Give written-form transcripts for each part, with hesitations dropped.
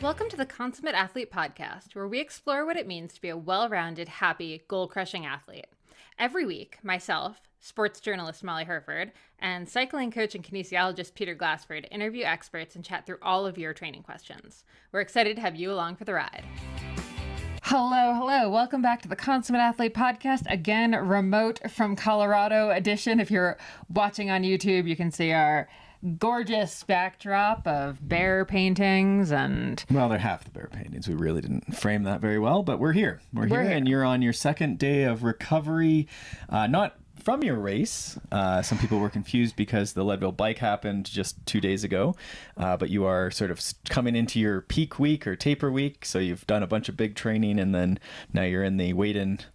Welcome to the Consummate Athlete Podcast, where we explore what it means to be a well-rounded, happy, goal-crushing athlete. Every week, myself, sports journalist Molly Herford, and cycling coach and kinesiologist Peter Glassford interview experts and chat through all of your training questions. We're excited to have you along for the ride. Hello. Welcome back to the Consummate Athlete Podcast. Again, remote from Colorado edition. If you're watching on YouTube, you can see our gorgeous backdrop of bear paintings and... Well, they're half the bear paintings. We really didn't frame that very well, but we're here. We're here, and you're on your second day of recovery, not from your race. Some people were confused because the Leadville bike happened just 2 days ago, but you are sort of coming into your peak week or taper week, so you've done a bunch of big training, and then now you're in the wait and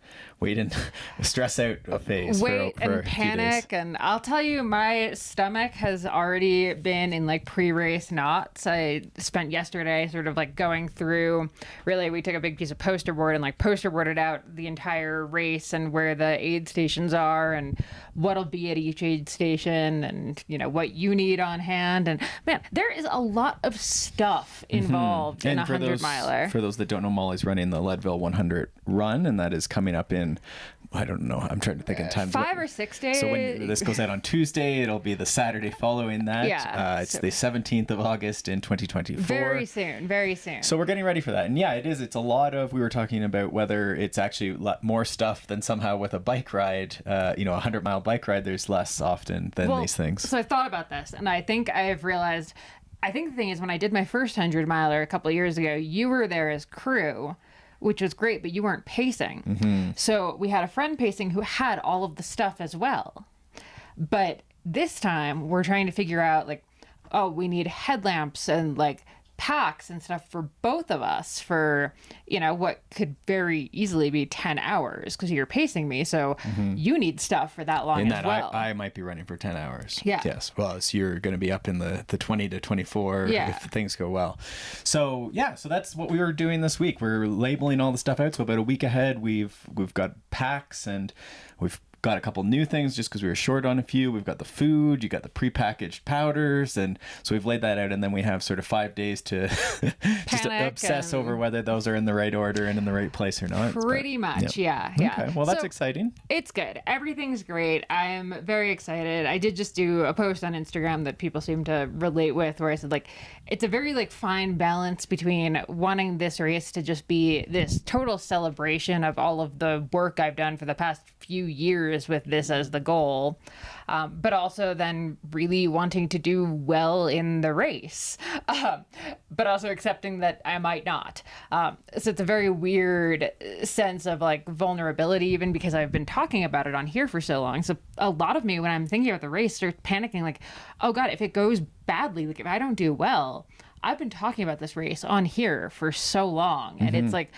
stress out phase. Wait for and panic, and I'll tell you, my stomach has already been in like pre-race knots. I spent yesterday sort of like going through, really, we took a big piece of poster board and like poster boarded out the entire race and where the aid stations are and what'll be at each aid station and, you know, what you need on hand. And man, there is a lot of stuff involved in a 100-miler. For those that don't know, Molly's running the Leadville 100 run, and that is coming up in, I don't know, I'm trying to think in time. 5 or 6 days. So when this goes out on Tuesday, it'll be the Saturday following that. Yeah. It's the 17th of August in 2024. Very soon. So we're getting ready for that. And yeah, it is. It's a lot of, we were talking about whether it's actually more stuff than somehow with a bike ride, a 100-mile bike ride, there's less often than these things. So I thought about this, and I think I've realized, I think the thing is, when I did my first 100-miler a couple of years ago, you were there as crew, which was great, but you weren't pacing. Mm-hmm. So we had a friend pacing who had all of the stuff as well. But this time we're trying to figure out like, oh, we need headlamps and like packs and stuff for both of us for, what could very easily be 10 hours because you're pacing me. So you need stuff for that long as well. I might be running for 10 hours. Yeah. Yes. Well, so you're going to be up in the 20 to 24 if things go well. So yeah, so that's what we were doing this week. We're labeling all the stuff out. So about a week ahead, we've got packs, and we've got a couple new things just because we were short on a few. We've got the food, you got the prepackaged powders, and so we've laid that out, and then we have sort of 5 days to just obsess over whether those are in the right order and in the right place or not. Pretty much, yeah. Okay, well, that's exciting. It's good. Everything's great. I am very excited. I did just do a post on Instagram that people seem to relate with, where I said, like, it's a very, like, fine balance between wanting this race to just be this total celebration of all of the work I've done for the past few years with this as the goal, but also then really wanting to do well in the race, but also accepting that I might not. So it's a very weird sense of like vulnerability, even because I've been talking about it on here for so long. So a lot of me, when I'm thinking about the race, starts panicking like, oh God, if it goes badly, like if I don't do well, I've been talking about this race on here for so long. And it's like,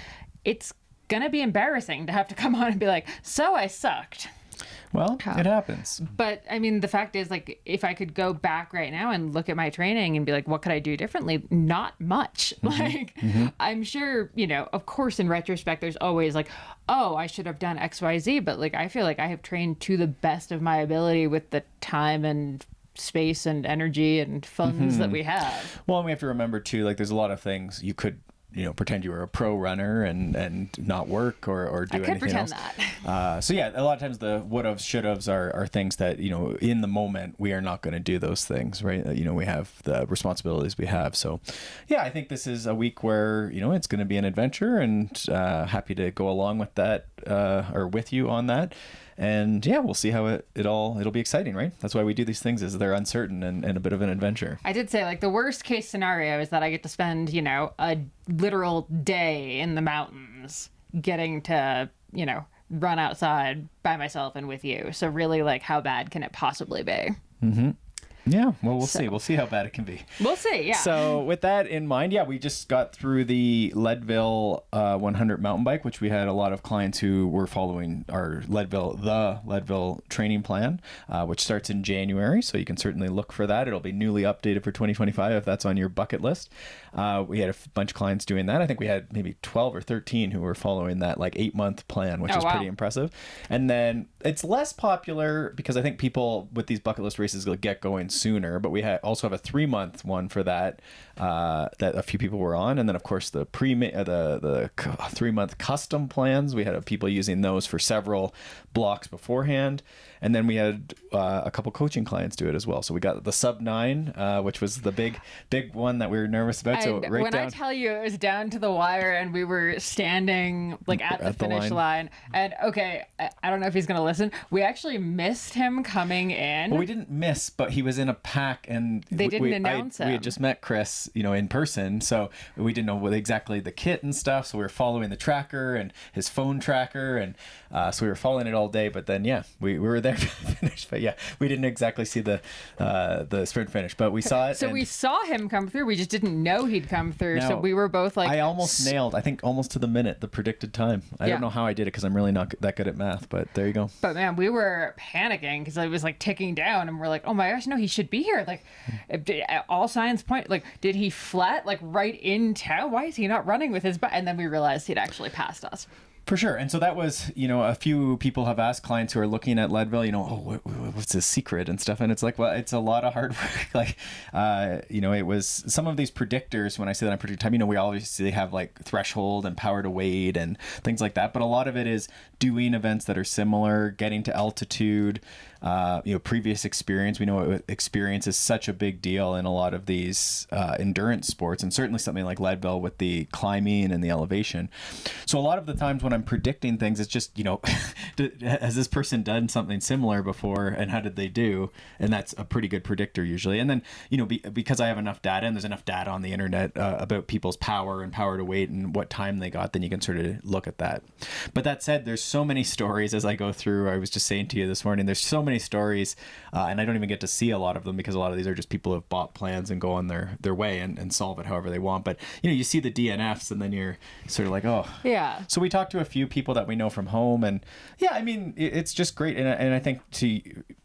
it's gonna be embarrassing to have to come on and be like, so I sucked. Well, it happens. But I mean, the fact is, like, if I could go back right now and look at my training and be like, what could I do differently? Not much. I'm sure, of course, in retrospect, there's always like, oh, I should have done X, Y, Z. But like, I feel like I have trained to the best of my ability with the time and space and energy and funds that we have. Well, and we have to remember too, like, there's a lot of things you could pretend you were a pro runner and not work or do anything else. I could pretend that. So yeah, a lot of times the would-haves, should-haves are things that, in the moment, we are not going to do those things, right? We have the responsibilities we have. So yeah, I think this is a week where, it's going to be an adventure, and happy to go along with that or with you on that. And yeah, we'll see how it'll be exciting, right? That's why we do these things, is they're uncertain and a bit of an adventure. I did say, like, the worst case scenario is that I get to spend, a literal day in the mountains getting to, run outside by myself and with you. So really, like, how bad can it possibly be? Mm-hmm. Yeah, well, we'll see. We'll see how bad it can be. We'll see, yeah. So with that in mind, yeah, we just got through the Leadville 100 mountain bike, which we had a lot of clients who were following our Leadville training plan, which starts in January. So you can certainly look for that. It'll be newly updated for 2025 if that's on your bucket list. We had a bunch of clients doing that. I think we had maybe 12 or 13 who were following that like 8-month plan, which is pretty impressive. And then It's less popular because I think people with these bucket list races will get going sooner, but we also have a 3-month one for that that a few people were on, and then of course the 3-month custom plans. We had people using those for several blocks beforehand, and then we had a couple coaching clients do it as well. So we got the sub 9, which was the big one that we were nervous about. So when I tell you it was down to the wire, and we were standing like at the finish line, and okay, I don't know if he's gonna listen. We actually missed him coming in. Well, we didn't miss, but he was in a pack, and they didn't announce him. We had just met Chris, in person, so we didn't know what exactly the kit and stuff. So we were following the tracker and his phone tracker, and so we were following it all day. But then, we were there for the finish. But we didn't exactly see the sprint finish, but we saw it. So we saw him come through. We just didn't know he'd come through. Now, so we were both like, I almost nailed, I think almost to the minute, the predicted time. I don't know how I did it because I'm really not that good at math, but there you go. But man, we were panicking because it was like ticking down, and we're like, oh my gosh, no, he should be here. Like, all signs point, like, did he flat like right in town? Why is he not running with his and then we realized he'd actually passed us. For sure. And so that was, a few people have asked clients who are looking at Leadville, what's his secret and stuff. And it's like, well, it's a lot of hard work. Like, it was some of these predictors. When I say that on predicted time, we obviously have like threshold and power to weight and things like that. But a lot of it is doing events that are similar, getting to altitude, previous experience. We know experience is such a big deal in a lot of these endurance sports, and certainly something like Leadville with the climbing and the elevation. So a lot of the times when I'm predicting things, it's just, has this person done something similar before, and how did they do? And that's a pretty good predictor usually. And then, because I have enough data, and there's enough data on the internet about people's power and power to weight and what time they got, then you can sort of look at that. But that said, there's so many stories as I go through. I was just saying to you this morning, there's so many stories, and I don't even get to see a lot of them because a lot of these are just people who have bought plans and go on their way and solve it however they want. But you see the DNFs, and then you're sort of like, oh yeah. So we talked to a few people that we know from home, and it's just great. And I think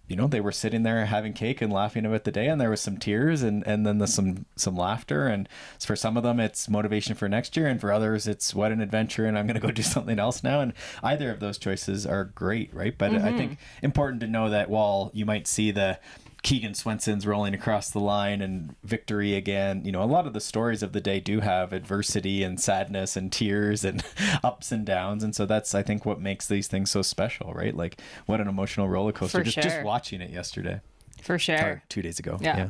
they were sitting there having cake and laughing about the day, and there was some tears and then there's some laughter. And for some of them, it's motivation for next year, and for others, it's what an adventure, and I'm going to go do something else now. And either of those choices are great, right? But I think important to know that while you might see the Keegan Swenson's rolling across the line and victory again, a lot of the stories of the day do have adversity and sadness and tears and ups and downs. And so that's, I think, what makes these things so special, right? Like, what an emotional roller coaster. Just watching it yesterday. For sure. Or 2 days ago. Yeah.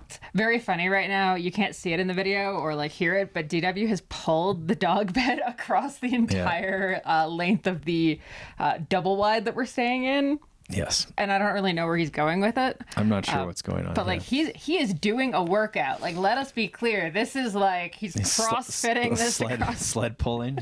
It's very funny right now. You can't see it in the video or like hear it, but DW has pulled the dog bed across the entire length of the double wide that we're staying in. Yes. And I don't really know where he's going with it. I'm not sure what's going on. But like he is doing a workout. Like, let us be clear. This is like he's cross-fitting this sled pulling,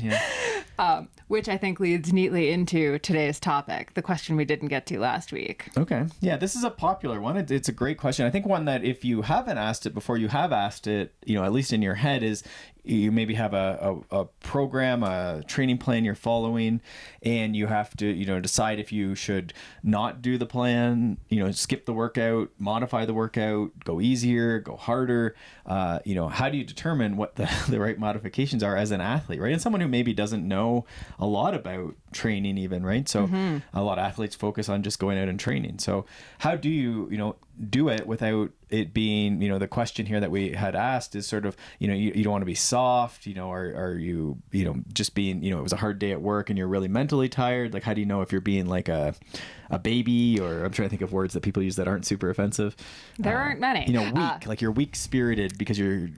which I think leads neatly into today's topic, the question we didn't get to last week. Okay. Yeah, this is a popular one. It's a great question. I think one that if you haven't asked it before, you have asked it, at least in your head, is you maybe have a program, a training plan you're following, and you have to, decide if you should not do the plan, skip the workout, modify the workout, go easier, go harder. How do you determine what the right modifications are as an athlete, right? And someone who maybe doesn't know a lot about training even, right? So a lot of athletes focus on just going out and training. So how do you, do it without it being, the question here that we had asked is sort of, you don't want to be soft, are you, just being, it was a hard day at work and you're really mentally tired. Like, how do you know if you're being like a baby, or I'm trying to think of words that people use that aren't super offensive. There aren't many. Weak, like you're weak spirited because you're,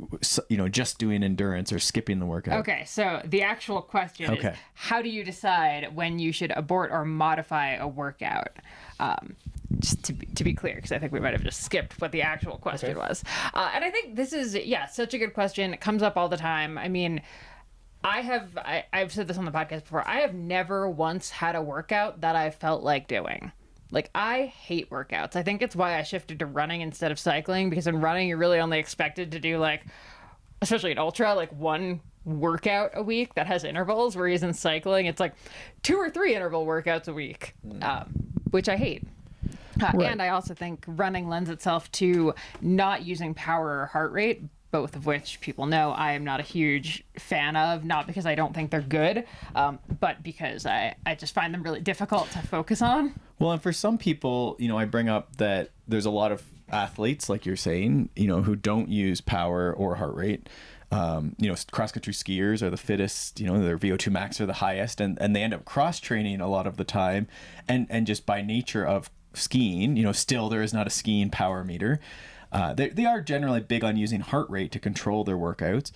just doing endurance or skipping the workout. Okay. So the actual question is, how do you decide when you should abort or modify a workout? Just to be clear, because I think we might have just skipped what the actual question was. And I think this is, such a good question. It comes up all the time. I mean, I've said this on the podcast before. I have never once had a workout that I felt like doing. Like, I hate workouts. I think it's why I shifted to running instead of cycling, because in running, you're really only expected to do, like, especially in ultra, like one workout a week that has intervals, whereas in cycling, it's like 2 or 3 interval workouts a week, which I hate. Right. And I also think running lends itself to not using power or heart rate, both of which people know I am not a huge fan of, not because I don't think they're good, but because I just find them really difficult to focus on. Well, and for some people, I bring up that there's a lot of athletes, like you're saying, who don't use power or heart rate. Cross-country skiers are the fittest, their VO2 max are the highest, and they end up cross-training a lot of the time. And just by nature of skiing, still there is not a skiing power meter. They are generally big on using heart rate to control their workouts,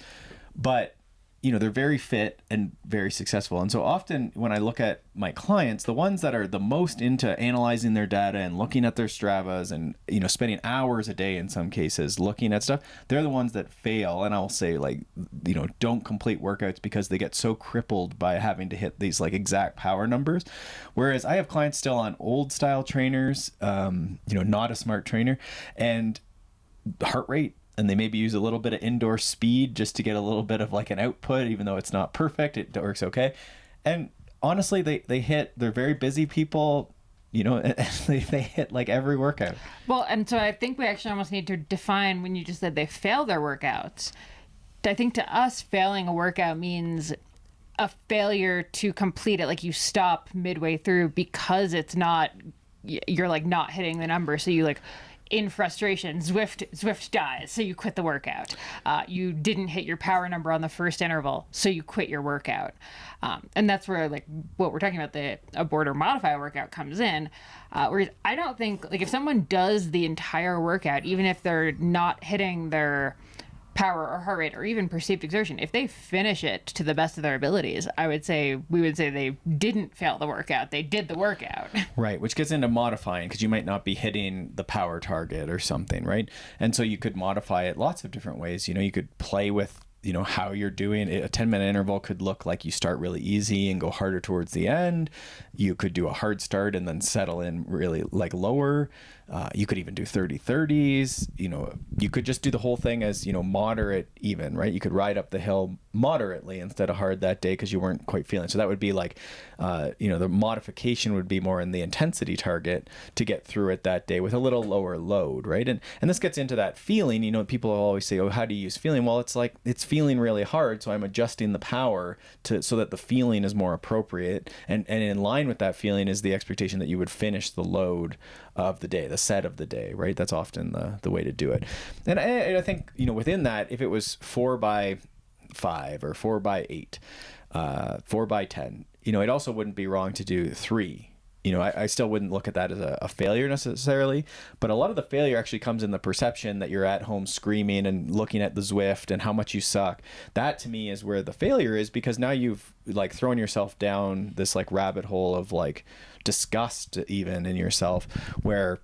but they're very fit and very successful. And so often when I look at my clients, the ones that are the most into analyzing their data and looking at their Stravas and, spending hours a day in some cases looking at stuff, they're the ones that fail. And I'll say don't complete workouts because they get so crippled by having to hit these exact power numbers. Whereas I have clients still on old style trainers, not a smart trainer, and heart rate, and they maybe use a little bit of indoor speed just to get a little bit of an output, even though it's not perfect, it works okay. And honestly, they're very busy people, they hit every workout. Well, and so I think we actually almost need to define, when you just said they fail their workouts, I think to us failing a workout means a failure to complete it. You stop midway through because you're not hitting the number. So you in frustration, Zwift dies, so you quit the workout. You didn't hit your power number on the first interval, so you quit your workout. And that's where what we're talking about, the abort or modify workout, comes in. Whereas I don't think if someone does the entire workout, even if they're not hitting their power or heart rate or even perceived exertion, if they finish it to the best of their abilities, we would say they didn't fail the workout, they did the workout. Right, which gets into modifying, because you might not be hitting the power target or something, right? And so you could modify it lots of different ways. You could play with how you're doing it. A 10-minute interval could look like you start really easy and go harder towards the end. You could do a hard start and then settle in really lower. You could even do 30-30s. You could just do the whole thing as, moderate even, right? You could ride up the hill moderately instead of hard that day because you weren't quite feeling. So that would be the modification would be more in the intensity target to get through it that day with a little lower load, right? And this gets into that feeling. People always say, oh, how do you use feeling? Well, it's feeling really hard, so I'm adjusting the power so that the feeling is more appropriate. And in line with that feeling is the expectation that you would finish the load of the day, the set of the day, right? That's often the way to do it. And I think, within that, if it was 4x5 or 4x8, 4x10, it also wouldn't be wrong to do 3. I still wouldn't look at that as a failure necessarily, but a lot of the failure actually comes in the perception that you're at home screaming and looking at the Zwift and how much you suck. That to me is where the failure is, because now you've thrown yourself down this rabbit hole of disgust even in yourself, where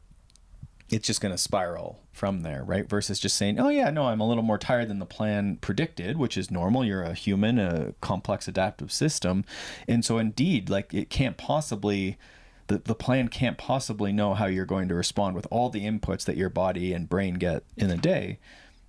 it's just going to spiral from there, right? Versus just saying, oh yeah, no, I'm a little more tired than the plan predicted, which is normal. You're a human, a complex adaptive system. And so indeed, it can't possibly, the plan can't possibly know how you're going to respond with all the inputs that your body and brain get in a day.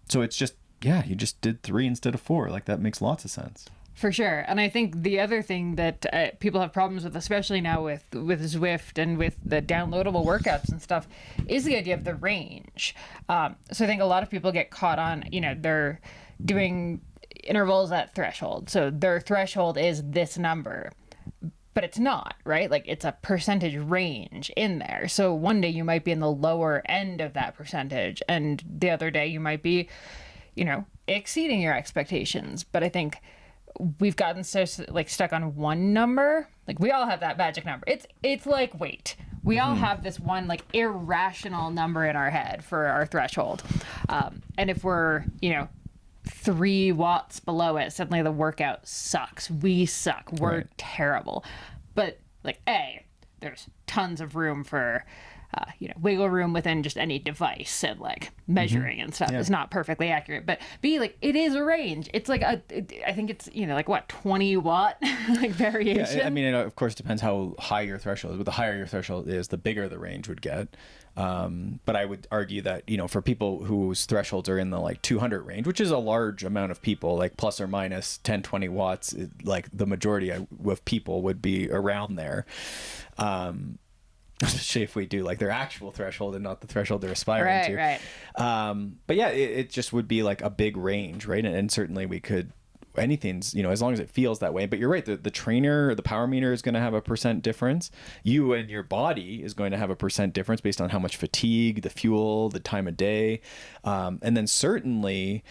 So it's just, yeah, you just did 3 instead of 4. That makes lots of sense. For sure. And I think the other thing that people have problems with, especially now with Zwift and with the downloadable workouts and stuff, is the idea of the range. So I think a lot of people get caught on, they're doing intervals at threshold. So their threshold is this number, but it's not, right? It's a percentage range in there. So one day you might be in the lower end of that percentage, and the other day you might be, exceeding your expectations. But I think we've gotten so stuck on one number. We all have that magic number. It's like weight. We all have this one irrational number in our head for our threshold. And if we're, 3 watts below it, suddenly the workout sucks. We suck. We're terrible. But there's tons of room for wiggle room within just any device, and measuring and stuff is not perfectly accurate, but it is a range. It's I think it's 20 watt variation. Yeah, I mean, it of course depends how high your threshold is, but the higher your threshold is, the bigger the range would get. But I would argue that, for people whose thresholds are in the 200 range, which is a large amount of people, plus or minus 10, 20 watts, the majority of people would be around there. especially if we do like their actual threshold and not the threshold they're aspiring to. Right. But yeah, it just would be like a big range, right? And certainly we could, anything's, as long as it feels that way. But you're right, the trainer or the power meter is going to have a percent difference. You and your body is going to have a percent difference based on how much fatigue, the fuel, the time of day. And then certainly,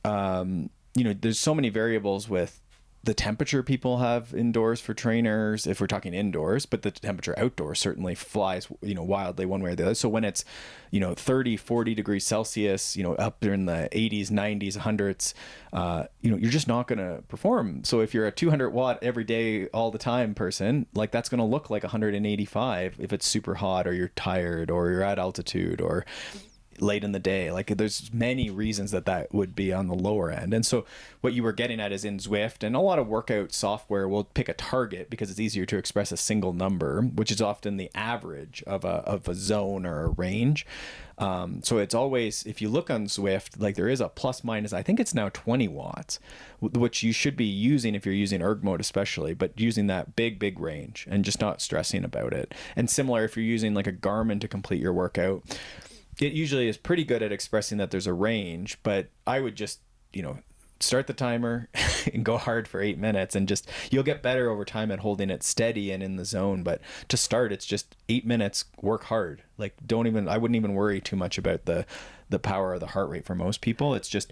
there's so many variables with the temperature people have indoors for trainers, if we're talking indoors, but the temperature outdoors certainly flies, wildly one way or the other. So when it's, 30, 40 degrees Celsius, up in the 80s, 90s, 100s, you're just not going to perform. So if you're a 200 watt every day, all the time person, like that's going to look like 185 if it's super hot or you're tired or you're at altitude or late in the day. Like there's many reasons that would be on the lower end. And so what you were getting at is in Zwift, and a lot of workout software will pick a target because it's easier to express a single number, which is often the average of a zone or a range. So it's always, if you look on Zwift, like there is a plus minus, I think it's now 20 watts, which you should be using if you're using erg mode especially, but using that big range and just not stressing about it. And similar, if you're using like a Garmin to complete your workout, it usually is pretty good at expressing that there's a range, but I would just, start the timer and go hard for 8 minutes, and just, you'll get better over time at holding it steady and in the zone. But to start, it's just 8 minutes, work hard. Like I wouldn't even worry too much about the power or the heart rate for most people. It's just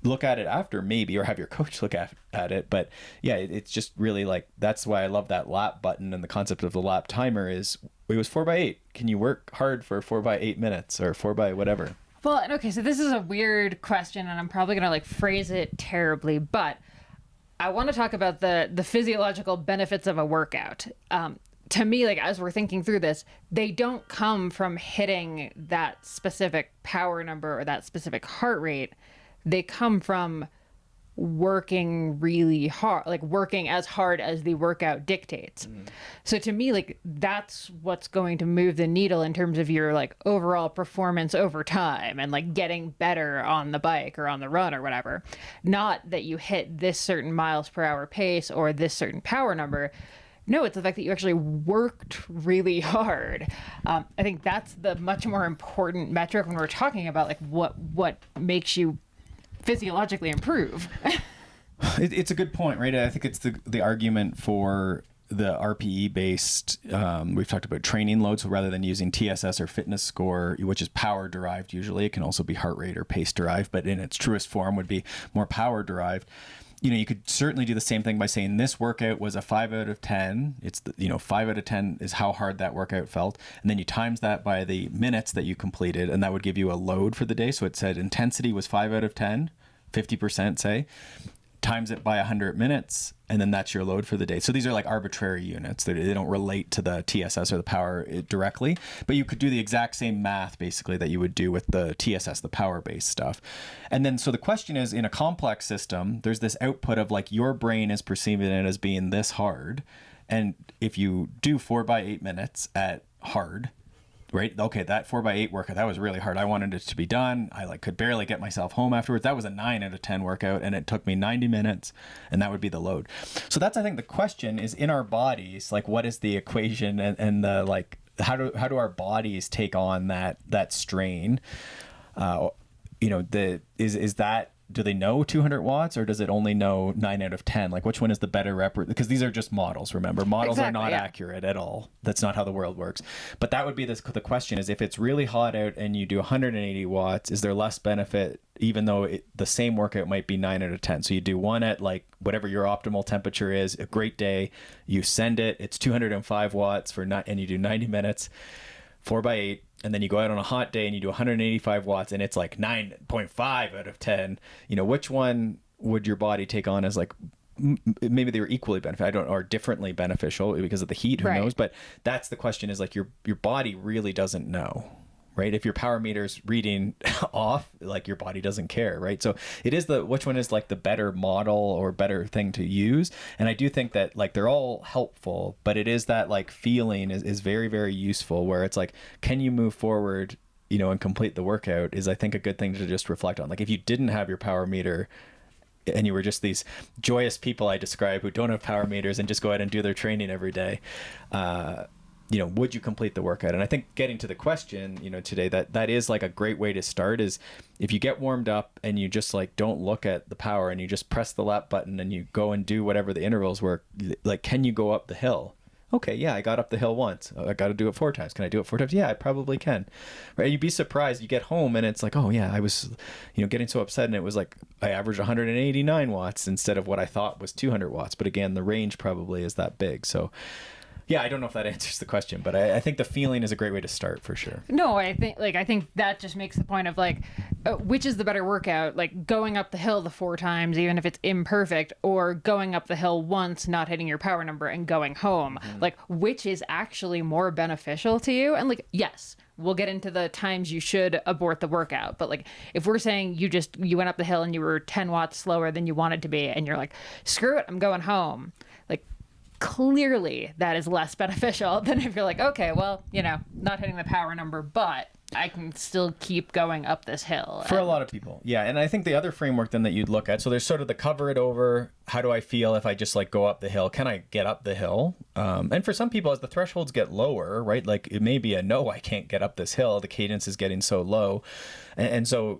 look at it after maybe, or have your coach look at it. But yeah, it's just really like, that's why I love that lap button, and the concept of the lap timer is, it was 4x8. Can you work hard for 4x8 minutes or 4 by whatever? Well, okay, so this is a weird question, and I'm probably going to like phrase it terribly, but I want to talk about the physiological benefits of a workout. To me, like as we're thinking through this, they don't come from hitting that specific power number or that specific heart rate. They come from working really hard, like working as hard as the workout dictates. So to me, like that's what's going to move the needle in terms of your like overall performance over time and like getting better on the bike or on the run or whatever. Not that you hit this certain miles per hour pace or this certain power number. No, it's the fact that you actually worked really hard. I think that's the much more important metric when we're talking about like what makes you physiologically improve. It's a good point, right? I think it's the argument for the RPE based, we've talked about training loads, so rather than using TSS or fitness score, which is power derived usually, it can also be heart rate or pace derived, but in its truest form would be more power derived. You could certainly do the same thing by saying this workout was a 5 out of 10. It's 5 out of 10 is how hard that workout felt. And then you times that by the minutes that you completed, and that would give you a load for the day. So it said intensity was 5 out of 10, 50% say, times it by 100 minutes, and then that's your load for the day. So these are like arbitrary units. They don't relate to the TSS or the power directly, but you could do the exact same math basically that you would do with the TSS, the power-based stuff. And then, so the question is, in a complex system, there's this output of like your brain is perceiving it as being this hard. And if you do 4x8 minutes at hard, right? Okay, that 4x8 workout, that was really hard. I wanted it to be done. I could barely get myself home afterwards. That was a 9 out of 10 workout, and it took me 90 minutes, and that would be the load. So that's, I think, the question is, in our bodies, like what is the equation, and the like, how do our bodies take on that strain? Is that, do they know 200 watts, or does it only know 9 out of 10? Like, which one is the better because these are just models, remember? Models exactly, are not accurate at all. That's not how the world works. But that would be the question is, if it's really hot out and you do 180 watts, is there less benefit, even though the same workout might be 9 out of 10? So you do one at like whatever your optimal temperature is, a great day, you send it, it's 205 watts and you do 90 minutes, 4x8. And then you go out on a hot day and you do 185 watts and it's like 9.5 out of 10. Which one would your body take on as like, maybe they were equally beneficial, I don't know, or differently beneficial because of the heat, who knows? But that's the question, is like your body really doesn't know, right? If your power meter's reading off, like your body doesn't care, right? So it is which one is like the better model or better thing to use. And I do think that like they're all helpful, but it is that like feeling is very, very useful, where it's like, can you move forward, and complete the workout, is I think a good thing to just reflect on. Like if you didn't have your power meter and you were just these joyous people I describe who don't have power meters and just go out and do their training every day, would you complete the workout? And I think getting to the question, today, that is like a great way to start is if you get warmed up and you just like don't look at the power and you just press the lap button and you go and do whatever the intervals were, like, can you go up the hill? Okay, yeah, I got up the hill once. I got to do it 4 times. Can I do it 4 times? Yeah, I probably can. Right? You'd be surprised. You get home and it's like, oh yeah, I was, getting so upset, and it was like I averaged 189 watts instead of what I thought was 200 watts. But again, the range probably is that big. So yeah, I don't know if that answers the question, but I think the feeling is a great way to start for sure. No, I think that just makes the point of like, which is the better workout, like going up the hill the 4 times, even if it's imperfect, or going up the hill once, not hitting your power number and going home. Like, which is actually more beneficial to you? And like, yes, we'll get into the times you should abort the workout. But like, if we're saying you went up the hill and you were 10 watts slower than you wanted to be, and you're like, screw it, I'm going home. Like, clearly that is less beneficial than if you're like, okay, well, not hitting the power number, but I can still keep going up this hill. For a lot of people. Yeah. And I think the other framework then that you'd look at, so there's sort of the cover it over. How do I feel if I just like go up the hill? Can I get up the hill? And for some people, as the thresholds get lower, right? Like it may be a no, I can't get up this hill. The cadence is getting so low. And so,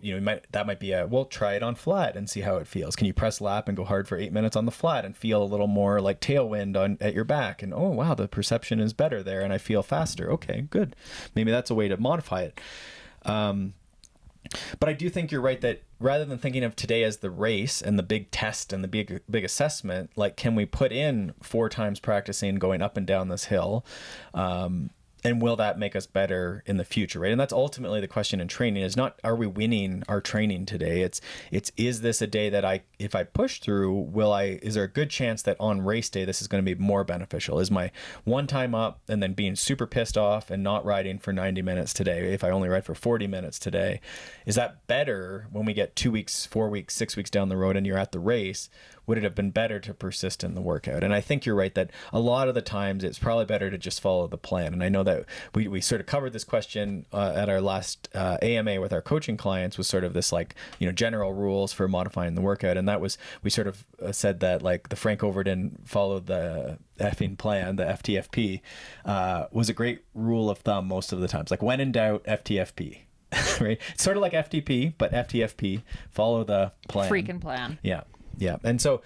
that might be well, try it on flat and see how it feels. Can you press lap and go hard for 8 minutes on the flat and feel a little more like tailwind at your back? And oh, wow, the perception is better there and I feel faster. Okay, good. Maybe that's a way to modify it. But I do think you're right that rather than thinking of today as the race and the big test and the big assessment, like, can we put in 4 times practicing going up and down this hill? And will that make us better in the future, right? And that's ultimately the question in training is not, are we winning our training today? It's is this a day that if I push through, is there a good chance that on race day, this is going to be more beneficial? Is my one time up and then being super pissed off and not riding for 90 minutes today, if I only ride for 40 minutes today, is that better when we get 2 weeks, 4 weeks, 6 weeks down the road and you're at the race? Would it have been better to persist in the workout? And I think you're right that a lot of the times it's probably better to just follow the plan. And I know that we sort of covered this question at our last AMA with our coaching clients, was sort of this like, general rules for modifying the workout. And that was, we sort of said that like the Frank Overton followed the effing plan, the FTFP, was a great rule of thumb most of the times. Like when in doubt, FTFP. Right? It's sort of like FTP, but FTFP, follow the plan. Freaking plan. Yeah. Yeah. And so,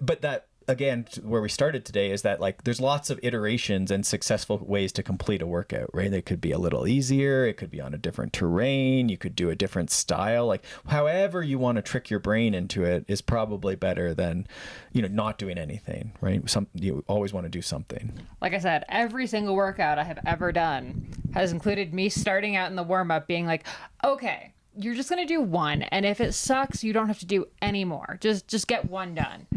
but that, again, where we started today is that like there's lots of iterations and successful ways to complete a workout, right? It could be a little easier. It could be on a different terrain. You could do a different style. Like however you want to trick your brain into it is probably better than, not doing anything, right? You always want to do something. Like I said, every single workout I have ever done has included me starting out in the warm up being like, okay, you're just going to do 1. And if it sucks, you don't have to do any more. Just get 1 done.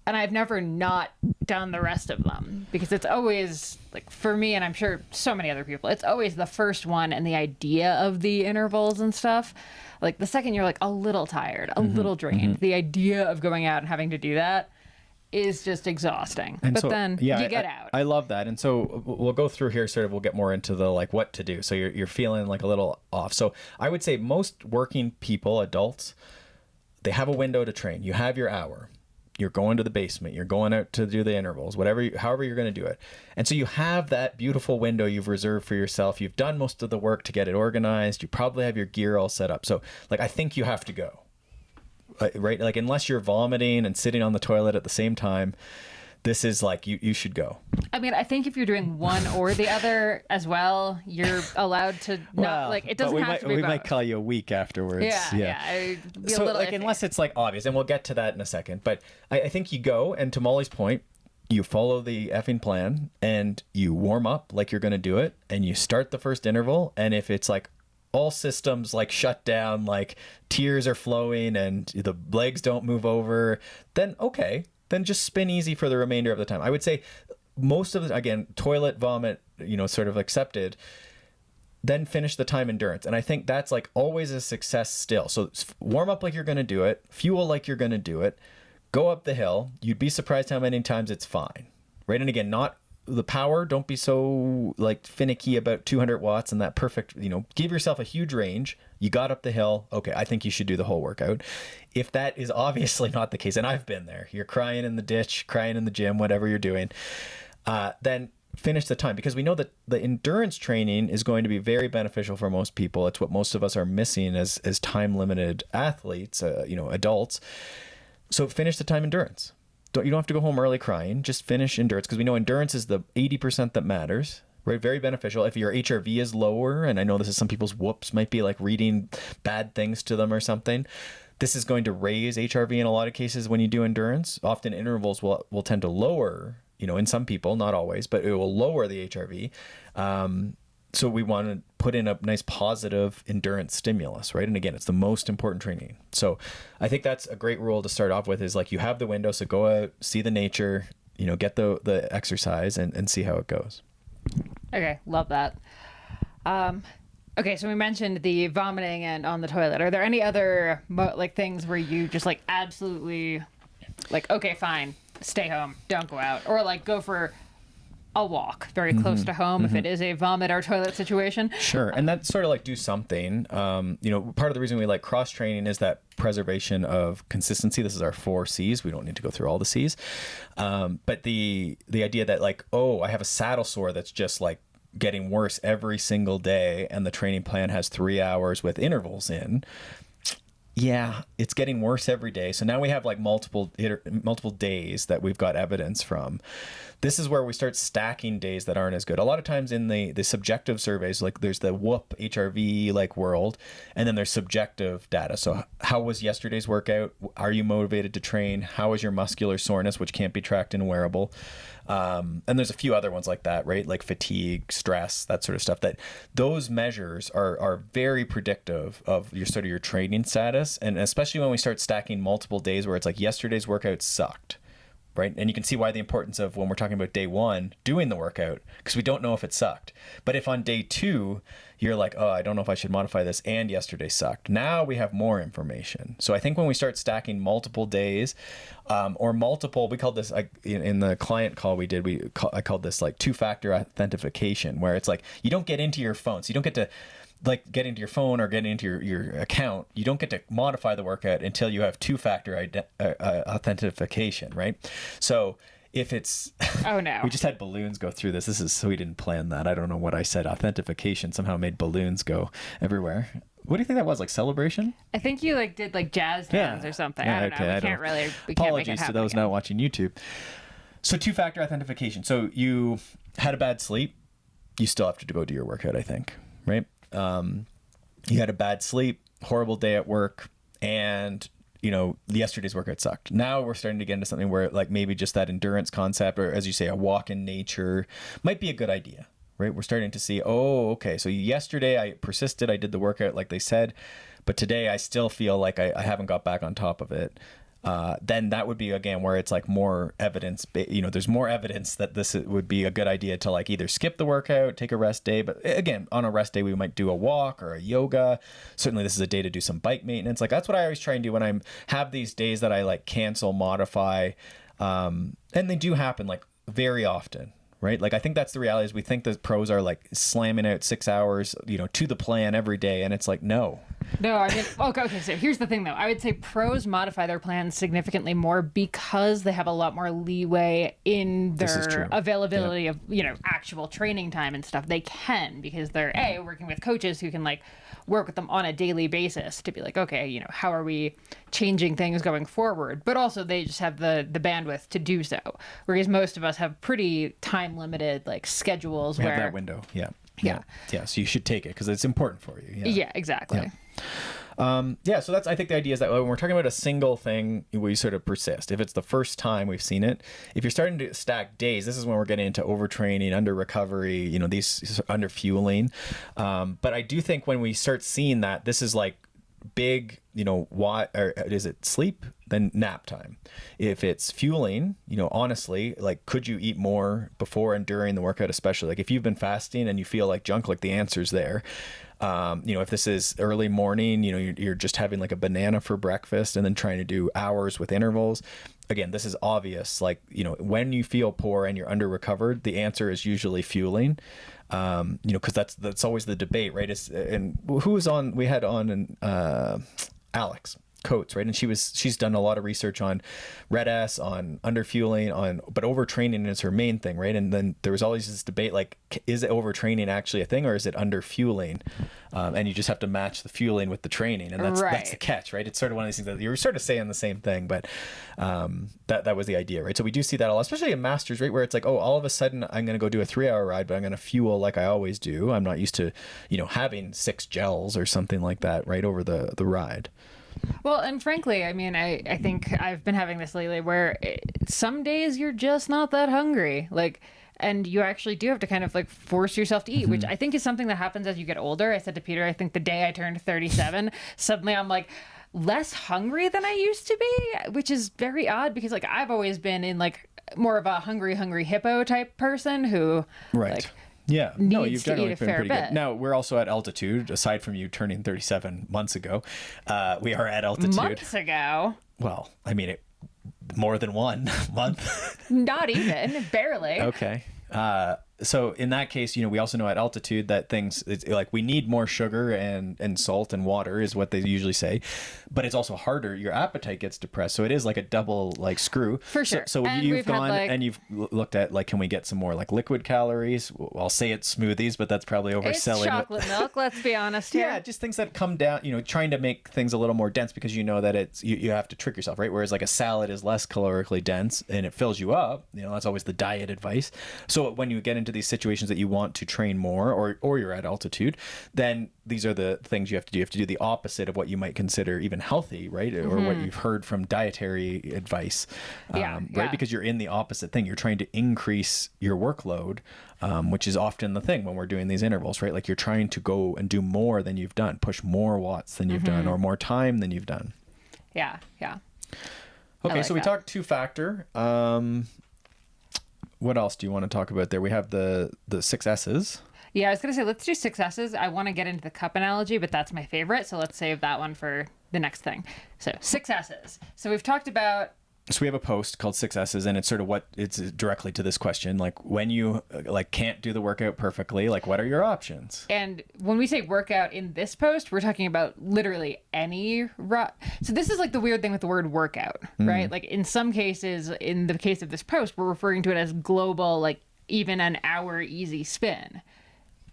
And I've never not done the rest of them because it's always like for me, and I'm sure so many other people, it's always the first one and the idea of the intervals and stuff. Like the second you're like a little tired, a little drained, the idea of going out and having to do that is just exhausting. And but so, then you get out. I love that. And so we'll go through here, sort of, we'll get more into the like what to do. So you're feeling like a little off. So I would say most working people, adults, they have a window to train. You have your hour. You're going to the basement. You're going out to do the intervals, however you're going to do it. And so you have that beautiful window you've reserved for yourself. You've done most of the work to get it organized. You probably have your gear all set up. So like, I think you have to go. Right? Like unless you're vomiting and sitting on the toilet at the same time, this is like, you should go. I mean, I think if you're doing one or the other as well, you're allowed to not, like, it doesn't have to be we both. might call you a week afterwards. Yeah. So like, iffy. Unless it's like obvious, and we'll get to that in a second. But I think you go, and to Molly's point, you follow the effing plan and you warm up like you're going to do it, and you start the first interval. And if it's like, all systems like shut down, like tears are flowing and the legs don't move over, then okay, then just spin easy for the remainder of the time. I would say most of the, again, toilet, vomit, sort of accepted, then finish the time endurance. And I think that's like always a success still. So warm up like you're going to do it, fuel like you're going to do it, go up the hill. You'd be surprised how many times it's fine, right? And again, not the power, don't be so like finicky about 200 watts and that perfect, give yourself a huge range. You got up the hill. Okay, I think you should do the whole workout. If that is obviously not the case, and I've been there, you're crying in the ditch, crying in the gym, whatever you're doing, then finish the time, because we know that the endurance training is going to be very beneficial for most people. It's what most of us are missing as time limited athletes, adults. So finish the time endurance. You don't have to go home early crying. Just finish endurance, because we know endurance is the 80% that matters. Right, very beneficial. If your HRV is lower, and I know this is some people's whoops, might be like reading bad things to them or something. This is going to raise HRV in a lot of cases when you do endurance. Often intervals will tend to lower, in some people, not always, but it will lower the HRV. So we want to put in a nice positive endurance stimulus, right? And again, it's the most important training. So I think that's a great rule to start off with, is like, you have the window, so go out, see the nature, get the exercise and see how it goes. Okay, love that. Okay, so we mentioned the vomiting and on the toilet. Are there any other things where you just absolutely okay, fine, stay home, don't go out, or go for a walk very close to home if it is a vomit or toilet situation? Sure, and that's sort of do something. Part of the reason we like cross training is that preservation of consistency. This is our 4 C's. We don't need to go through all the C's. But the idea that I have a saddle sore that's just getting worse every single day, and the training plan has 3 hours with intervals in. Yeah, it's getting worse every day. So now we have multiple days that we've got evidence from. This is where we start stacking days that aren't as good. A lot of times in the subjective surveys, there's the whoop HRV world, and then there's subjective data. So how was yesterday's workout? Are you motivated to train? How is your muscular soreness, which can't be tracked in a wearable? And there's a few other ones like that, right? Like fatigue, stress, that sort of stuff. That those measures are very predictive of your training status, and especially when we start stacking multiple days where it's yesterday's workout sucked. Right. And you can see why the importance of, when we're talking about day 1, doing the workout, because we don't know if it sucked. But if on day 2, you're I don't know if I should modify this, and yesterday sucked, now we have more information. So I think when we start stacking multiple days or multiple, we called this, in the client call we did, I called this 2-factor authentication, where it's you don't get into your phone. So you don't get to get into your phone or get into your account. You don't get to modify the workout until you have 2-factor authentication, right? So if it's... Oh, no. We just had balloons go through this. So we didn't plan that. I don't know what I said. Authentication somehow made balloons go everywhere. What do you think that was? Celebration? I think you did jazz hands or something. Yeah, I don't know. We can't really... Apologies to those not watching YouTube. So 2-factor authentication. So you had a bad sleep. You still have to go do your workout, I think, right? You had a bad sleep, horrible day at work, and yesterday's workout sucked. Now we're starting to get into something where maybe just that endurance concept, or as you say, a walk in nature might be a good idea, right? We're starting to see, okay, so yesterday I persisted, I did the workout like they said, but today I still feel I haven't got back on top of it. Then that would be, again, where it's more evidence, there's more evidence that this would be a good idea to either skip the workout, take a rest day. But again, on a rest day, we might do a walk or a yoga. Certainly this is a day to do some bike maintenance. That's what I always try and do when I have these days that I cancel, modify. And they do happen very often. Right? I think that's the reality, is we think that pros are slamming out 6 hours, to the plan every day. And it's no. No, I mean, okay, so here's the thing though. I would say pros modify their plans significantly more because they have a lot more leeway in their availability of, actual training time and stuff. They can, because they're working with coaches who can work with them on a daily basis to be okay, how are we changing things going forward? But also they just have the bandwidth to do so. Whereas most of us have pretty time limited schedules we where have that window. Yeah. So you should take it because it's important for you. Yeah, exactly. So that's, I think the idea is that when we're talking about a single thing, we sort of persist. If it's the first time we've seen it, if you're starting to stack days, this is when we're getting into overtraining, under recovery, these under fueling. But I do think when we start seeing that, this is big, why, or is it sleep, then nap time? If it's fueling, honestly, could you eat more before and during the workout, especially if you've been fasting and you feel like junk, the answer's there. If this is early morning, you're just having a banana for breakfast and then trying to do hours with intervals. Again, this is obvious. When you feel poor and you're under recovered, the answer is usually fueling. Because that's always the debate, right? And who was on? We had on Alex. coats, right? And she's done a lot of research on red S, on underfueling, but overtraining is her main thing, right? And then there was always this debate, like, is overtraining actually a thing, or is it underfueling? And you just have to match the fueling with the training, and that's the catch, right? It's sort of one of these things that you're sort of saying the same thing, but that was the idea, right? So we do see that a lot, especially in masters, right, where it's like, oh, all of a sudden I'm going to go do a 3-hour ride, but I'm going to fuel like I always do. I'm not used to, having 6 gels or something like that right over the ride. Well, and frankly, I mean, I think I've been having this lately where some days you're just not that hungry. Like, and you actually do have to kind of like force yourself to eat, which I think is something that happens as you get older. I said to Peter, I think the day I turned 37, suddenly I'm like less hungry than I used to be, which is very odd because like I've always been in like more of a hungry hippo type person who like, yeah, no, you've generally been pretty bit. good. Now, we're also at altitude, aside from you turning 37 months ago. We are at altitude. Months ago? Well, I mean, more than 1 month. Not even, barely. Okay. So in that case, we also know at altitude that it's like we need more sugar and salt and water is what they usually say, but it's also harder. Your appetite gets depressed. So it is like a double like screw. For sure. So you've gone and you've looked at like, can we get some more like liquid calories? I'll say it's smoothies, but that's probably overselling. It's chocolate milk. Let's be honest here. Yeah, just things that come down, trying to make things a little more dense because that it's, you have to trick yourself, right? Whereas like a salad is less calorically dense and it fills you up. That's always the diet advice. So when you get into these situations that you want to train more or you're at altitude, then these are the things you have to do. You have to do the opposite of what you might consider even healthy, right? Or what you've heard from dietary advice, right? Because you're in the opposite thing. You're trying to increase your workload, which is often the thing when we're doing these intervals, right? Like you're trying to go and do more than you've done, push more watts than you've done, or more time than you've done. Yeah. Okay, like so we talked 2-factor. What else do you want to talk about there? We have the 6 S's. Yeah, I was going to say, let's do 6 S's. I want to get into the cup analogy, but that's my favorite. So let's save that one for the next thing. So 6 S's. So we've talked about... So we have a post called 6 S's, and it's sort of it's directly to this question. Like when you can't do the workout perfectly, like what are your options? And when we say workout in this post, we're talking about literally any... So this is like the weird thing with the word workout, right? Like in some cases, in the case of this post, we're referring to it as global, like even an hour easy spin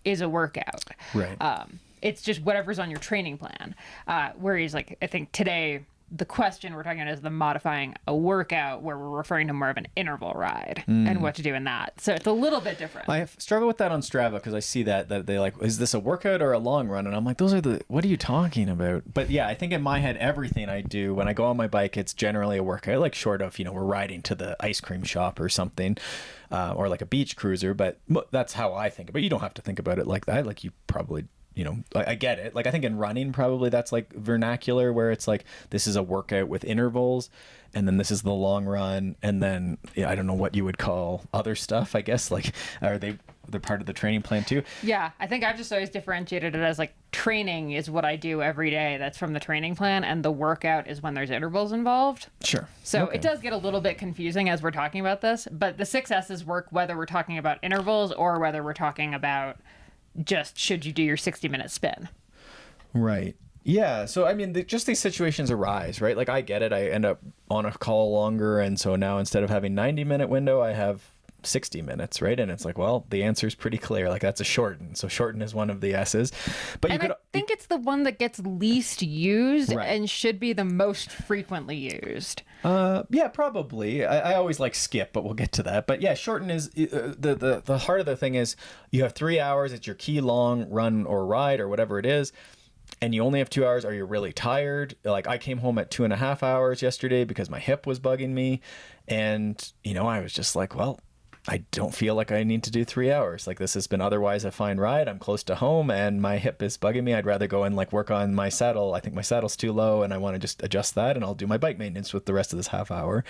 is a workout. Right. It's just whatever's on your training plan. Whereas like, I think today... the question we're talking about is the modifying a workout, where we're referring to more of an interval ride and what to do in that. So it's a little bit different. I struggle with that on Strava because I see that they like, is this a workout or a long run? And I'm like, what are you talking about? But yeah, I think in my head, everything I do when I go on my bike, it's generally a workout, like short of, we're riding to the ice cream shop or something, or like a beach cruiser. But that's how I think about it. You don't have to think about it like that. Like you probably I get it. Like I think in running, probably that's like vernacular where it's like, this is a workout with intervals and then this is the long run. And then I don't know what you would call other stuff, I guess. Like, they're part of the training plan too? Yeah. I think I've just always differentiated it as like training is what I do every day. That's from the training plan. And the workout is when there's intervals involved. Sure. So It does get a little bit confusing as we're talking about this, but the 6 S's work whether we're talking about intervals or whether we're talking about just should you do your 60-minute spin. Right. Yeah. So, I mean, just these situations arise, right? Like I get it. I end up on a call longer. And so now instead of having 90-minute window, I have 60 minutes, right? And it's like, well, the answer is pretty clear. Like that's a shorten. So shorten is one of the S's. But I think it's the one that gets least used right. and should be the most frequently used. Yeah, probably. I always like skip, but we'll get to that. But yeah, shorten is the heart of the thing is you have 3 hours. It's your key long run or ride or whatever it is. And you only have 2 hours. Are you really tired? Like I came home at 2.5 hours yesterday because my hip was bugging me. And, I was just like, well, I don't feel like I need to do 3 hours. Like this has been otherwise a fine ride. I'm close to home and my hip is bugging me. I'd rather go and like work on my saddle. I think my saddle's too low and I want to just adjust that and I'll do my bike maintenance with the rest of this half hour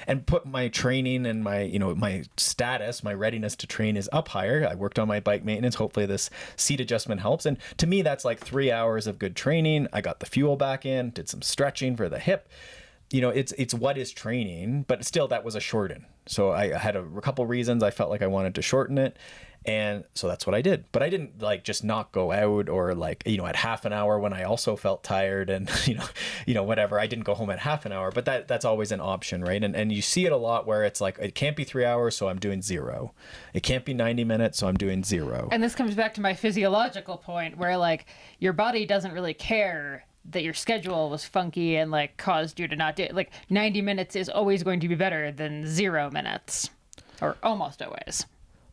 and put my training and my, my status, my readiness to train is up higher. I worked on my bike maintenance. Hopefully this seat adjustment helps. And to me, that's like 3 hours of good training. I got the fuel back in, did some stretching for the hip. It's what is training, but still that was a shorten. So I had a couple reasons I felt like I wanted to shorten it. And so that's what I did. But I didn't like just not go out or like, you know, at half an hour when I also felt tired and, whatever. I didn't go home at half an hour, but that's always an option, right? And you see it a lot where it's like, it can't be 3 hours, so I'm doing 0. It can't be 90 minutes, so I'm doing 0. And this comes back to my physiological point where like your body doesn't really care that your schedule was funky and like caused you to not do it. Like 90 minutes is always going to be better than 0 minutes, or almost always.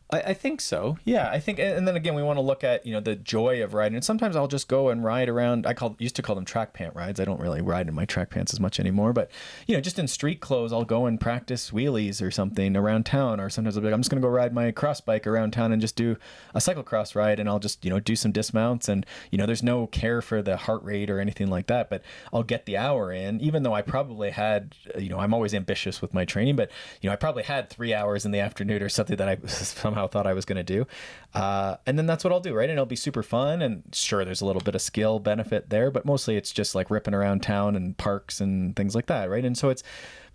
I think so. Yeah, I think, and then again, we want to look at, the joy of riding. And sometimes I'll just go and ride around. Used to call them track pant rides. I don't really ride in my track pants as much anymore, but just in street clothes, I'll go and practice wheelies or something around town. Or sometimes I'll be like, I'm just going to go ride my cross bike around town and just do a cyclocross ride. And I'll just, do some dismounts, and, there's no care for the heart rate or anything like that, but I'll get the hour in, even though I probably had, I'm always ambitious with my training, but, I probably had 3 hours in the afternoon or something that I somehow thought I was going to do. And then that's what I'll do, right? And it'll be super fun. And sure, there's a little bit of skill benefit there, but mostly it's just like ripping around town and parks and things like that, right? And so it's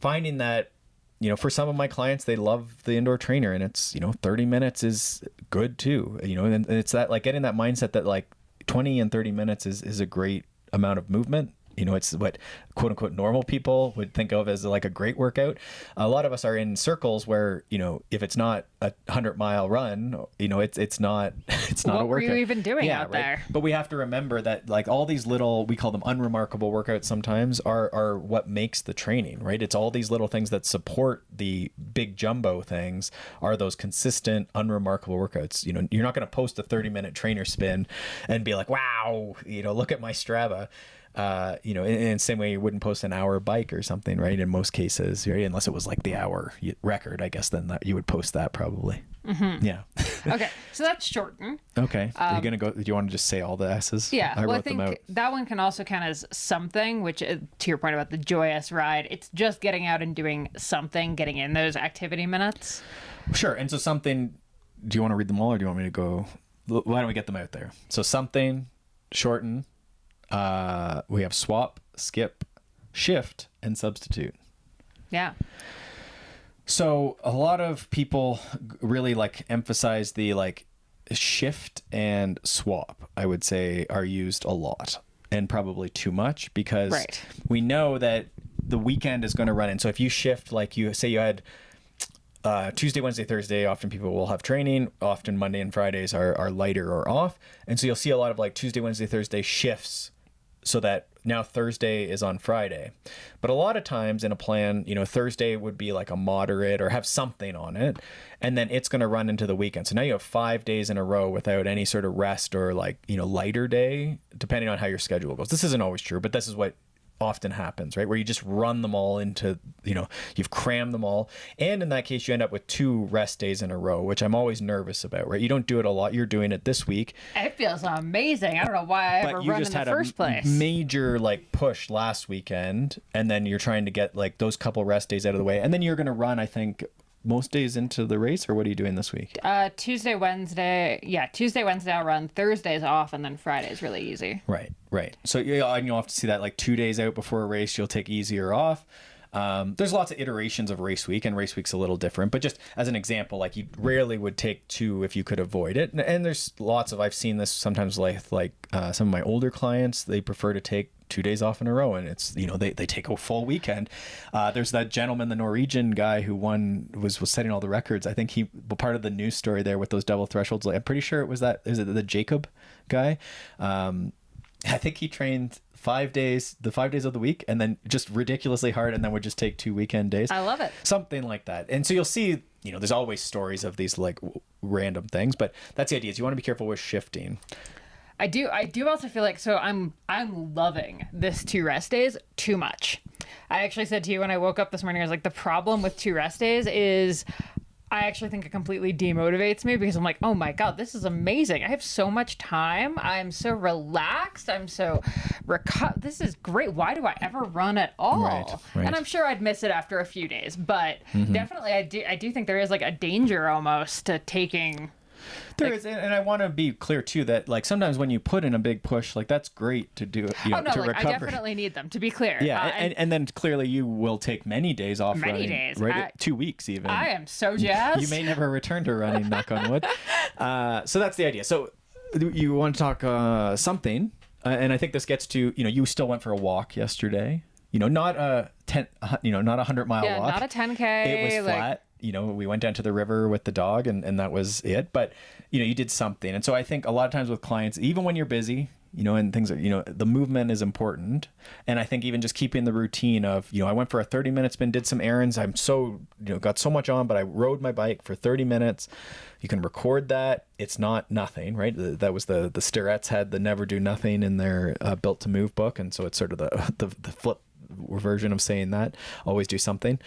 finding that, for some of my clients, they love the indoor trainer, and it's, 30 minutes is good too, and it's that like getting that mindset that like 20 and 30 minutes is a great amount of movement. It's what quote unquote normal people would think of as like a great workout. A lot of us are in circles where, if it's not a 100-mile run, it's not a workout. What were you even doing out there? But we have to remember that like all these little, we call them unremarkable workouts sometimes, are what makes the training, right? It's all these little things that support the big jumbo things are those consistent, unremarkable workouts. You're not going to post a 30-minute trainer spin and be like, wow, look at my Strava. In the same way you wouldn't post an hour bike or something, right? In most cases, right? Unless it was like the hour record, I guess then you would post that probably. Mm-hmm. Yeah. Okay, so that's shorten. Okay. Are you gonna go? Do you want to just say all the S's? Yeah. I think that one can also count as something. Which, to your point about the joyous ride, it's just getting out and doing something, getting in those activity minutes. Sure. And so something. Do you want to read them all, or do you want me to go? Why don't we get them out there? So something, shorten. We have swap, skip, shift, and substitute. Yeah. So a lot of people really like emphasize the like shift and swap, I would say, are used a lot, and probably too much, because we know that the weekend is going to run in. So if you shift, like you say you had Tuesday, Wednesday, Thursday, often people will have training. Often Monday and Fridays are lighter or off. And so you'll see a lot of like Tuesday, Wednesday, Thursday shifts, so that now Thursday is on Friday. But a lot of times in a plan, Thursday would be like a moderate or have something on it, and then it's going to run into the weekend. So now you have 5 days in a row without any sort of rest or like, lighter day, depending on how your schedule goes. This isn't always true, but this is what often happens, right? Where you just run them all into, you've crammed them all. And in that case, you end up with 2 rest days in a row, which I'm always nervous about, right? You don't do it a lot. You're doing it this week. It feels amazing. I don't know why I ever run in the first place. Major like push last weekend, and then you're trying to get like those couple rest days out of the way. And then you're going to run, I think, most days into the race, or what are you doing this week? Tuesday, Wednesday I'll run. Thursday's off, and then Friday's really easy. Right. So you'll have to see that like 2 days out before a race, you'll take easier off. There's lots of iterations of race week, and race week's a little different, but just as an example, like you rarely would take 2 if you could avoid it. And there's lots of, I've seen this sometimes like some of my older clients, they prefer to take 2 days off in a row, and it's, they take a full weekend. There's that gentleman, the Norwegian guy who was setting all the records. I think part of the news story there with those double thresholds, I'm pretty sure is it the Jacob guy? I think he trained 5 days, the 5 days of the week, and then just ridiculously hard, and then would just take 2 weekend days. I love it. Something like that. And so you'll see, there's always stories of these like random things, but that's the idea, is you want to be careful with shifting. I do also feel like, so I'm loving this 2 rest days too much. I actually said to you when I woke up this morning, I was like, the problem with 2 rest days is I actually think it completely demotivates me, because I'm like, oh my God, this is amazing. I have so much time. I'm so relaxed. I'm so this is great. Why do I ever run at all? Right. And I'm sure I'd miss it after a few days, but definitely I do think there is like a danger almost to taking There is, and I want to be clear too that like sometimes when you put in a big push, like that's great to do it, to recover. I definitely need them, to be clear. Yeah, and then clearly you will take many days off running. Many days. Right? 2 weeks even. I am so jazzed. You may never return to running, knock on wood. So that's the idea. So you want to talk something, and I think this gets to, you still went for a walk yesterday. Not a 100-mile walk. Not a 10K. It was flat. We went down to the river with the dog and that was it. But, you did something. And so I think a lot of times with clients, even when you're busy, and things are, the movement is important. And I think even just keeping the routine of, I went for a 30-minute spin, did some errands. I'm so, got so much on, but I rode my bike for 30 minutes. You can record that. It's not nothing, right? That was the Starretts had the Never Do Nothing in their Built to Move book. And so it's sort of the flip version of saying that, always do something.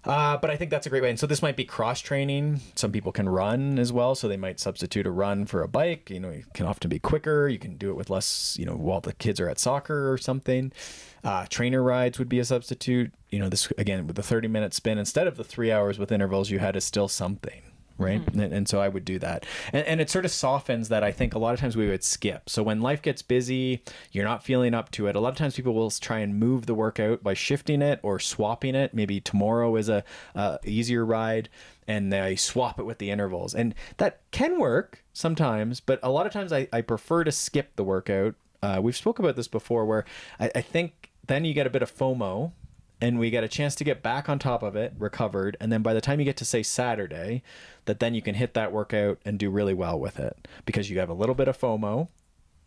But I think that's a great way. And so this might be cross training. Some people can run as well. So they might substitute a run for a bike. It can often be quicker. You can do it with less, while the kids are at soccer or something. Trainer rides would be a substitute. This, again, with the 30-minute spin, instead of the 3 hours with intervals, you had is still something. Right. Mm-hmm. And so I would do that. And it sort of softens that. I think a lot of times we would skip. So when life gets busy, you're not feeling up to it. A lot of times people will try and move the workout by shifting it or swapping it. Maybe tomorrow is a easier ride and they swap it with the intervals. And that can work sometimes. But a lot of times I prefer to skip the workout. We've spoke about this before where I think then you get a bit of FOMO. And we get a chance to get back on top of it, recovered. And then by the time you get to, say, Saturday, that then you can hit that workout and do really well with it. Because you have a little bit of FOMO.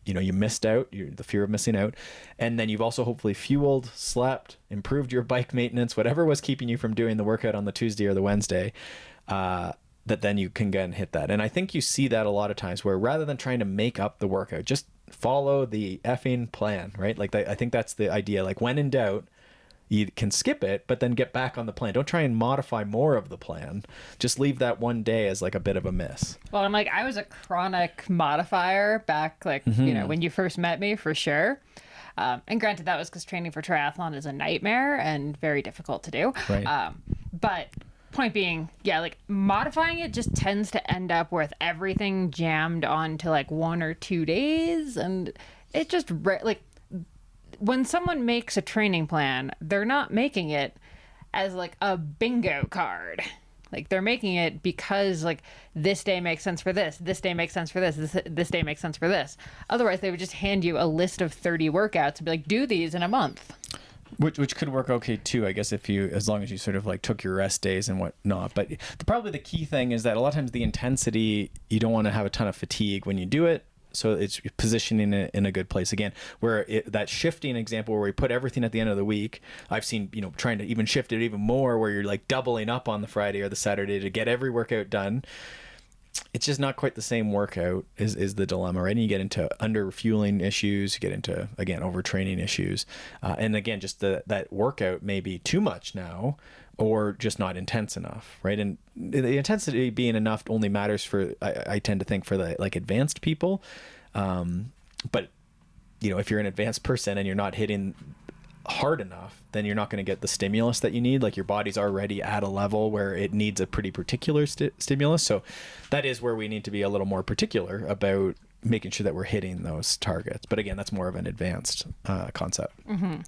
You missed out, the fear of missing out. And then you've also hopefully fueled, slept, improved your bike maintenance, whatever was keeping you from doing the workout on the Tuesday or the Wednesday, that then you can go and hit that. And I think you see that a lot of times where rather than trying to make up the workout, just follow the effing plan, right? Like I think that's the idea. Like when in doubt, you can skip it, but then get back on the plan. Don't try and modify more of the plan. Just leave that one day as like a bit of a miss. Well, I was a chronic modifier back, when you first met me, for sure. And granted, that was because training for triathlon is a nightmare and very difficult to do. Right. But point being, modifying it just tends to end up with everything jammed onto 1 or 2 days. And it just, when someone makes a training plan, they're not making it as a bingo card. They're making it because this day makes sense for this day makes sense for this day makes sense for this. Otherwise, they would just hand you a list of 30 workouts and be like, do these in a month. Which could work okay too, I guess, as long as you sort of took your rest days and whatnot. But probably the key thing is that a lot of times the intensity, you don't want to have a ton of fatigue when you do it. So it's positioning it in a good place again, where that shifting example where we put everything at the end of the week, I've seen, trying to even shift it even more where you're doubling up on the Friday or the Saturday to get every workout done. It's just not quite the same workout is the dilemma, right? And you get into under fueling issues, you get into, again, overtraining issues. And again, just that workout may be too much now or just not intense enough, right? And the intensity being enough only matters for, I tend to think, for the advanced people. But, if you're an advanced person and you're not hitting hard enough, then you're not going to get the stimulus that you need. Your body's already at a level where it needs a pretty particular stimulus. So that is where we need to be a little more particular about making sure that we're hitting those targets. But again, that's more of an advanced concept. Mm-hmm.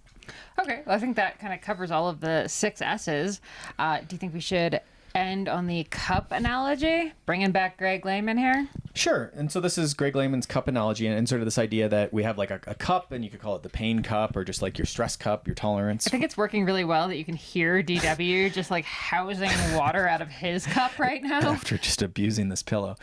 Okay, well, I think that kind of covers all of the 6 S's. Do you think we should end on the cup analogy? Bringing back Greg Lehman here? Sure. And so this is Greg Lehman's cup analogy and sort of this idea that we have a cup, and you could call it the pain cup or just your stress cup, your tolerance. I think it's working really well that you can hear DW just housing water out of his cup right now. After just abusing this pillow.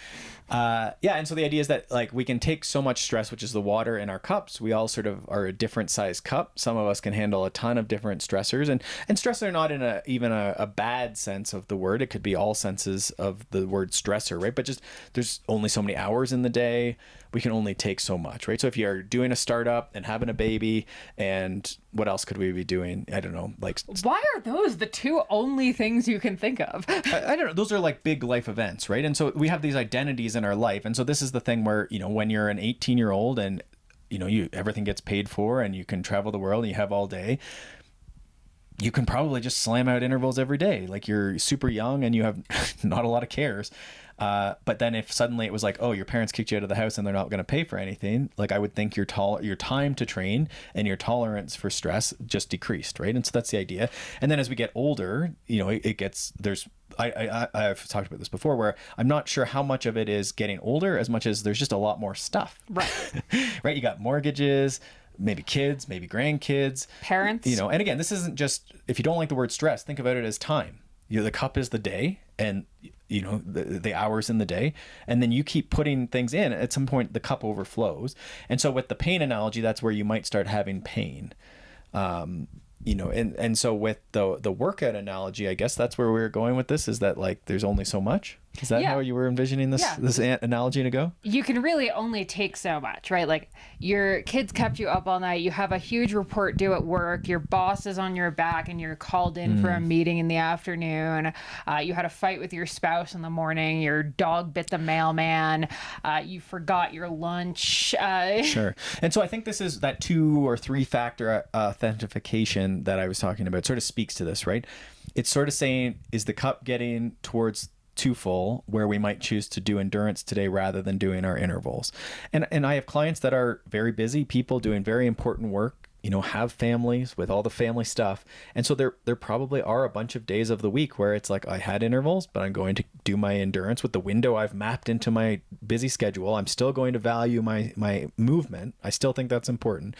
And so the idea is that we can take so much stress, which is the water in our cups. We all sort of are a different size cup. Some of us can handle a ton of different stressors, and stressor not in even a bad sense of the word. It could be all senses of the word stressor, right? But just there's only so many hours in the day. We can only take so much, right? So if you're doing a startup and having a baby, and what else could we be doing? I don't know. Why are those the 2 only things you can think of? I don't know. Those are big life events, right? And so we have these identities in our life. And so this is the thing where, when you're an 18-year-old and, everything gets paid for and you can travel the world and you have all day, you can probably just slam out intervals every day. You're super young and you have not a lot of cares. But then if suddenly it was like, oh, your parents kicked you out of the house and they're not going to pay for anything, like I would think your time to train and your tolerance for stress just decreased, right? And so that's the idea. And then as we get older, you know, I've talked about this before, where I'm not sure how much of it is getting older as much as there's just a lot more stuff. Right. Right. You got mortgages, maybe kids, maybe grandkids, parents, you know, and again, this isn't just, if you don't like the word stress, think about it as time. You know, the cup is the day, and you know, the hours in the day, and then you keep putting things in. At some point the cup overflows. And so with the pain analogy, that's where you might start having pain. You know, and so with the workout analogy, I guess that's where we were going with this, is that like there's only so much. Is that how you were envisioning this this analogy to go? You can really only take so much, right? Like your kids kept you up all night. You have a huge report due at work. Your boss is on your back and you're called in for a meeting in the afternoon. You had a fight with your spouse in the morning. Your dog bit the mailman. You forgot your lunch. Sure. And so I think this is that 2 or 3 factor authentication that I was talking about sort of speaks to this, right? It's sort of saying, is the cup getting towards too full, where we might choose to do endurance today rather than doing our intervals? And I have clients that are very busy people doing very important work, you know, have families with all the family stuff. And so there probably are a bunch of days of the week where it's like, I had intervals, but I'm going to do my endurance with the window I've mapped into my busy schedule. I'm still going to value my movement. I still think that's important.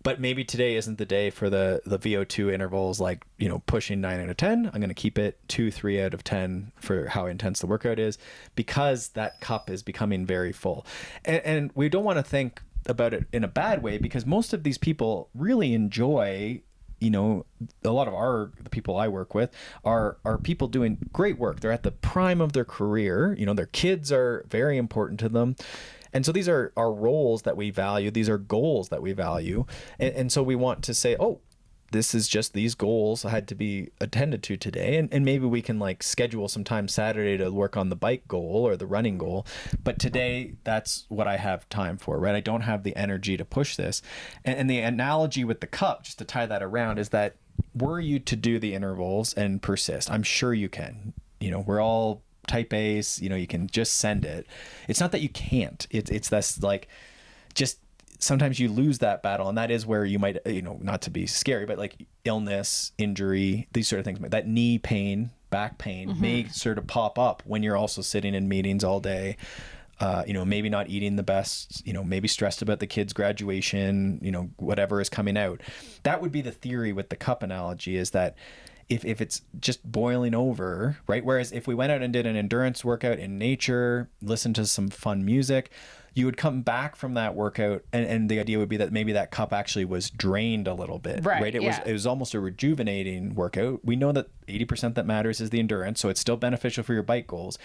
But maybe today isn't the day for the VO2 intervals, like, you know, pushing 9 out of 10. I'm going to keep it 2, 3 out of 10 for how intense the workout is, because that cup is becoming very full. And we don't want to think about it in a bad way, because most of these people really enjoy, you know, a lot of the people I work with are people doing great work. They're at the prime of their career. You know, their kids are very important to them. And so these are our roles that we value. These are goals that we value. And so we want to say, oh, this is just, these goals had to be attended to today. And maybe we can like schedule some time Saturday to work on the bike goal or the running goal. But today, that's what I have time for, right? I don't have the energy to push this. And the analogy with the cup, just to tie that around, is that were you to do the intervals and persist, I'm sure you can. You know, we're all type A's, you know, you can just send it. It's not that you can't. It's this like, just sometimes you lose that battle, and that is where you might, you know, not to be scary, but like illness, injury, these sort of things, that knee pain, back pain may sort of pop up when you're also sitting in meetings all day. You know, maybe not eating the best, you know, maybe stressed about the kids' graduation, you know, whatever is coming out. That would be the theory with the cup analogy, is that if it's just boiling over, right? Whereas if we went out and did an endurance workout in nature, listened to some fun music, you would come back from that workout, and the idea would be that maybe that cup actually was drained a little bit, right? It was almost a rejuvenating workout. We know that 80% that matters is the endurance, so it's still beneficial for your bike goals.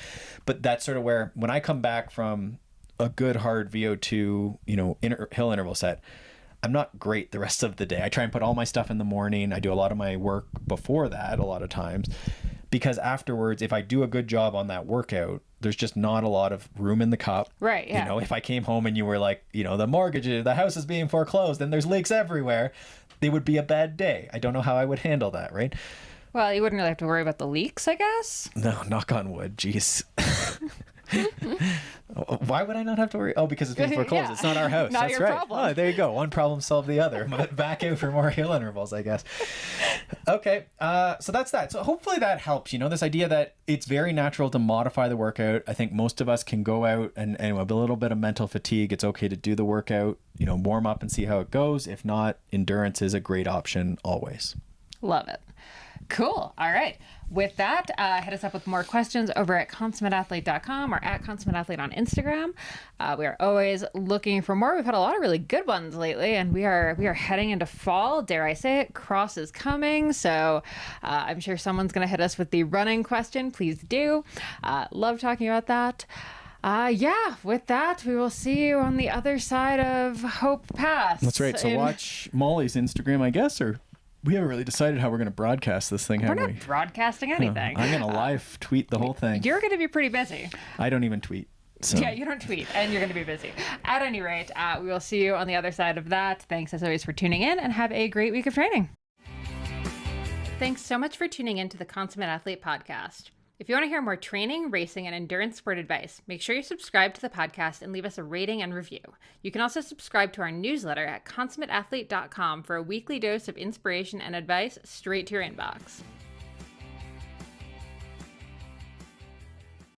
But that's sort of where, when I come back from a good hard VO2, you know, hill interval set, I'm not great the rest of the day. I try and put all my stuff in the morning. I do a lot of my work before that a lot of times, because afterwards, if I do a good job on that workout, there's just not a lot of room in the cup. Right. Yeah. You know, if I came home and you were like, you know, the house is being foreclosed and there's leaks everywhere, it would be a bad day. I don't know how I would handle that, right? Well, you wouldn't really have to worry about the leaks, I guess. No, knock on wood. Jeez. Why would I not have to worry? Oh, because it's being foreclosed. Yeah. It's not our house. Not That's your right. problem. Oh, there you go. One problem solved the other. Back out for more hill intervals, I guess. Okay. So that's that. So hopefully that helps. You know, this idea that it's very natural to modify the workout. I think most of us can go out and with a little bit of mental fatigue, it's okay to do the workout, you know, warm up and see how it goes. If not, endurance is a great option always. Love it. Cool. All right. With that, hit us up with more questions over at consummateathlete.com or at consummateathlete on Instagram. We are always looking for more. We've had a lot of really good ones lately, and we are heading into fall. Dare I say it? Cross is coming. So I'm sure someone's going to hit us with the running question. Please do. Love talking about that. Yeah, with that, we will see you on the other side of Hope Pass. That's right. So watch Molly's Instagram, I guess, or... We haven't really decided how we're going to broadcast this thing, have we? We're not broadcasting anything. I'm going to live tweet the whole thing. You're going to be pretty busy. I don't even tweet. So. Yeah, you don't tweet, and you're going to be busy. At any rate, we will see you on the other side of that. Thanks, as always, for tuning in, and have a great week of training. Thanks so much for tuning in to the Consummate Athlete podcast. If you want to hear more training, racing, and endurance sport advice, make sure you subscribe to the podcast and leave us a rating and review. You can also subscribe to our newsletter at consummateathlete.com for a weekly dose of inspiration and advice straight to your inbox.